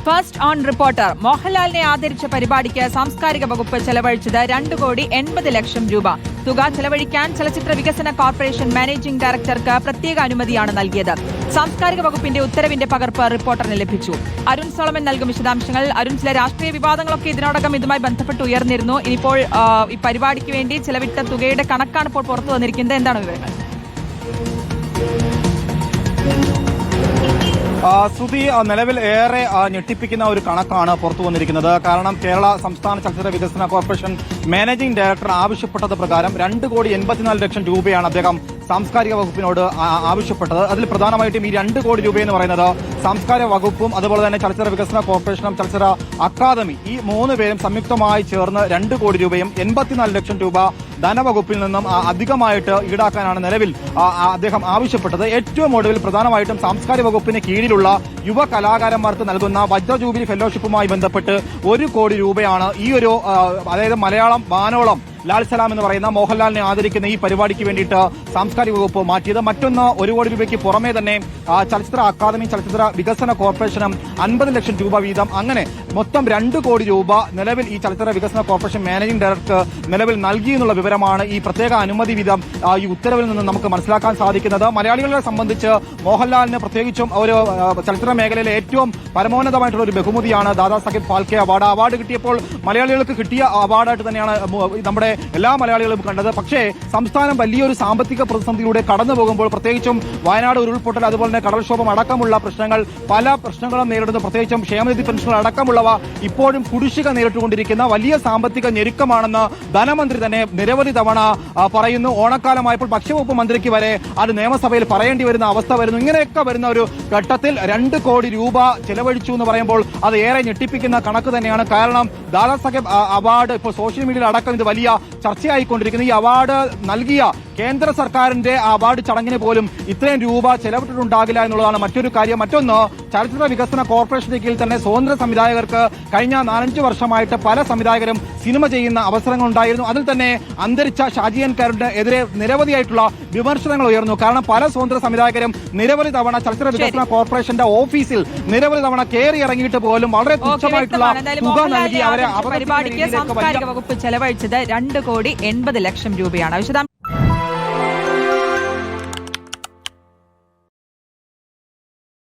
First on reporter മോഹൻലാലിനെ ആദരിച്ച പരിപാടിക്ക് സാംസ്കാരിക വകുപ്പ് ചെലവഴിച്ചത് 2,80,00,000 രൂപ. തുക ചെലവഴിക്കാൻ ചലച്ചിത്ര വികസന കോർപ്പറേഷൻ മാനേജിംഗ് ഡയറക്ടർക്ക് പ്രത്യേക അനുമതിയാണ് നൽകിയത്. സാംസ്കാരിക വകുപ്പിന്റെ ഉത്തരവിന്റെ പകർപ്പ് റിപ്പോർട്ടറിന് ലഭിച്ചു. അരുൺ സോളമൻ നൽകും വിശദാംശങ്ങൾ. അരുൺ, ചില രാഷ്ട്രീയ വിവാദങ്ങളൊക്കെ ഇതിനോടകം ഇതുമായി ബന്ധപ്പെട്ട് ഉയർന്നിരുന്നു. ഇനിയിപ്പോൾ ഈ പരിപാടിക്ക് വേണ്ടി ചെലവിട്ട തുകയുടെ കണക്കാണ് ഇപ്പോൾ പുറത്തു വന്നിരിക്കുന്നത്. എന്താണ് വിവരങ്ങൾ? ശ്രുതി, നിലവിൽ ഏറെ ഞെട്ടിപ്പിക്കുന്ന ഒരു കണക്കാണ് പുറത്തു വന്നിരിക്കുന്നത്. കാരണം കേരള സംസ്ഥാന ചലച്ചിത്ര വികസന കോർപ്പറേഷൻ മാനേജിംഗ് ഡയറക്ടർ ആവശ്യപ്പെട്ടത് പ്രകാരം 2,84,00,000 രൂപയാണ് അദ്ദേഹം സാംസ്കാരിക വകുപ്പിനോട് ആവശ്യപ്പെട്ടത്. അതിൽ പ്രധാനമായിട്ടും ഈ 2 കോടി രൂപ എന്ന് പറയുന്നത് സാംസ്കാരിക വകുപ്പും അതുപോലെ തന്നെ ചലച്ചിത്ര വികസന കോർപ്പറേഷനും ചലച്ചിത്ര അക്കാദമി ഈ 3 പേരും സംയുക്തമായി ചേർന്ന് 2 കോടി രൂപയും 84 ലക്ഷം രൂപ ധനവകുപ്പിൽ നിന്നും അധികമായിട്ട് ഈടാക്കാനാണ് നിലവിൽ അദ്ദേഹം ആവശ്യപ്പെട്ടത്. ഏറ്റവും ഒടുവിൽ പ്രധാനമായിട്ടും സാംസ്കാരിക വകുപ്പിന് കീഴിലുള്ള യുവ കലാകാരന്മാർക്ക് നൽകുന്ന വജ്ര ജൂബിലി ഫെലോഷിപ്പുമായി ബന്ധപ്പെട്ട് 1 കോടി രൂപയാണ് ഈ ഒരു അതായത് മലയാളം വാനോളം ലാൽ സലാം എന്ന് പറയുന്ന മോഹൻലാലിനെ ആദരിക്കുന്ന ഈ പരിപാടിക്ക് വേണ്ടിയിട്ട് സാംസ്കാരിക വകുപ്പ് മാറ്റിയത്. മറ്റൊന്ന് 1 കോടി രൂപയ്ക്ക് പുറമെ തന്നെ ചലച്ചിത്ര അക്കാദമി ചലച്ചിത്ര വികസന കോർപ്പറേഷനും 50 ലക്ഷം രൂപ വീതം, അങ്ങനെ മൊത്തം 2 കോടി രൂപ നിലവിൽ ഈ ചലച്ചിത്ര വികസന കോർപ്പറേഷൻ മാനേജിംഗ് ഡയറക്ടർ നിലവിൽ നൽകി എന്നുള്ള വിവരമാണ് ഈ പ്രത്യേക അനുമതി വീതം ഈ ഉത്തരവിൽ നിന്ന് നമുക്ക് മനസ്സിലാക്കാൻ സാധിക്കുന്നത്. മലയാളികളെ സംബന്ധിച്ച് മോഹൻലാലിന് പ്രത്യേകിച്ചും ഒരു ചലച്ചിത്ര മേഖലയിലെ ഏറ്റവും പരമോന്നതമായിട്ടുള്ള ഒരു ബഹുമതിയാണ് ദാദാ സാഹിബ് ഫാൽക്കെ അവാർഡ്. അവാർഡ് കിട്ടിയപ്പോൾ മലയാളികൾക്ക് കിട്ടിയ അവാർഡായിട്ട് തന്നെയാണ് നമ്മുടെ എല്ലാ മലയാളികളും കണ്ടത്. പക്ഷേ സംസ്ഥാനം വലിയൊരു സാമ്പത്തിക പ്രതിസന്ധിയിലൂടെ കടന്നു പോകുമ്പോൾ, പ്രത്യേകിച്ചും വയനാട് ഉരുൾപൊട്ടൽ അതുപോലെ തന്നെ കടൽക്ഷോഭം അടക്കമുള്ള പ്രശ്നങ്ങൾ, പല പ്രശ്നങ്ങളും നേരിടുന്നു. പ്രത്യേകിച്ചും ക്ഷേമനിധി പെൻഷനുകൾ അടക്കമുള്ളവ ഇപ്പോഴും കുടിശ്ശിക നേരിട്ടുകൊണ്ടിരിക്കുന്ന വലിയ സാമ്പത്തിക ഞെരുക്കമാണെന്ന് ധനമന്ത്രി തന്നെ നിരവധി തവണ പറയുന്നു. ഓണക്കാലമായപ്പോൾ ഭക്ഷ്യവകുപ്പ് മന്ത്രിക്ക് വരെ അത് നിയമസഭയിൽ പറയേണ്ടി വരുന്ന അവസ്ഥ വരുന്നു. ഇങ്ങനെയൊക്കെ വരുന്ന ഒരു ഘട്ടത്തിൽ 2 കോടി രൂപ ചെലവഴിച്ചു എന്ന് പറയുമ്പോൾ അത് ഏറെ ഞെട്ടിപ്പിക്കുന്ന കണക്ക് തന്നെയാണ്. കാരണം ദാദാ സാഹേബ് അവാർഡ് ഇപ്പോൾ സോഷ്യൽ മീഡിയയിൽ അടക്കം ഇത് വലിയ ചർച്ചയായിക്കൊണ്ടിരിക്കുന്നു. ഈ അവാർഡ് നൽകിയ കേന്ദ്ര സർക്കാരിന്റെ അവാർഡ് ചടങ്ങിന് പോലും ഇത്രയും രൂപ ചെലവിട്ടിട്ടുണ്ടാകില്ല എന്നുള്ളതാണ് മറ്റൊരു കാര്യം. മറ്റൊന്ന്, ചലച്ചിത്ര വികസന കോർപ്പറേഷന്റെ കീഴിൽ തന്നെ സ്വതന്ത്ര സംവിധായകർക്ക് കഴിഞ്ഞ 4-5 വർഷമായിട്ട് പല സംവിധായകരും സിനിമ ചെയ്യുന്ന അവസരങ്ങൾ ഉണ്ടായിരുന്നു. അതിൽ തന്നെ അന്തരിച്ച ഷാജിയൻ കാരുടെ എതിരെ നിരവധിയായിട്ടുള്ള വിമർശനങ്ങൾ ഉയർന്നു. കാരണം പല സ്വതന്ത്ര സംവിധായകരും നിരവധി തവണ ചലച്ചിത്ര വികസന കോർപ്പറേഷന്റെ ഓഫീസിൽ നിരവധി തവണ കയറി ഇറങ്ങിയിട്ട് പോലും വളരെ തുച്ഛമായിട്ടുള്ള തുക നൽകി അവരെ പരിപാടിക്ക് സാംസ്കാരിക വകുപ്പ് ചെലവഴിച്ചത് 2,80,00,000 രൂപയാണ്.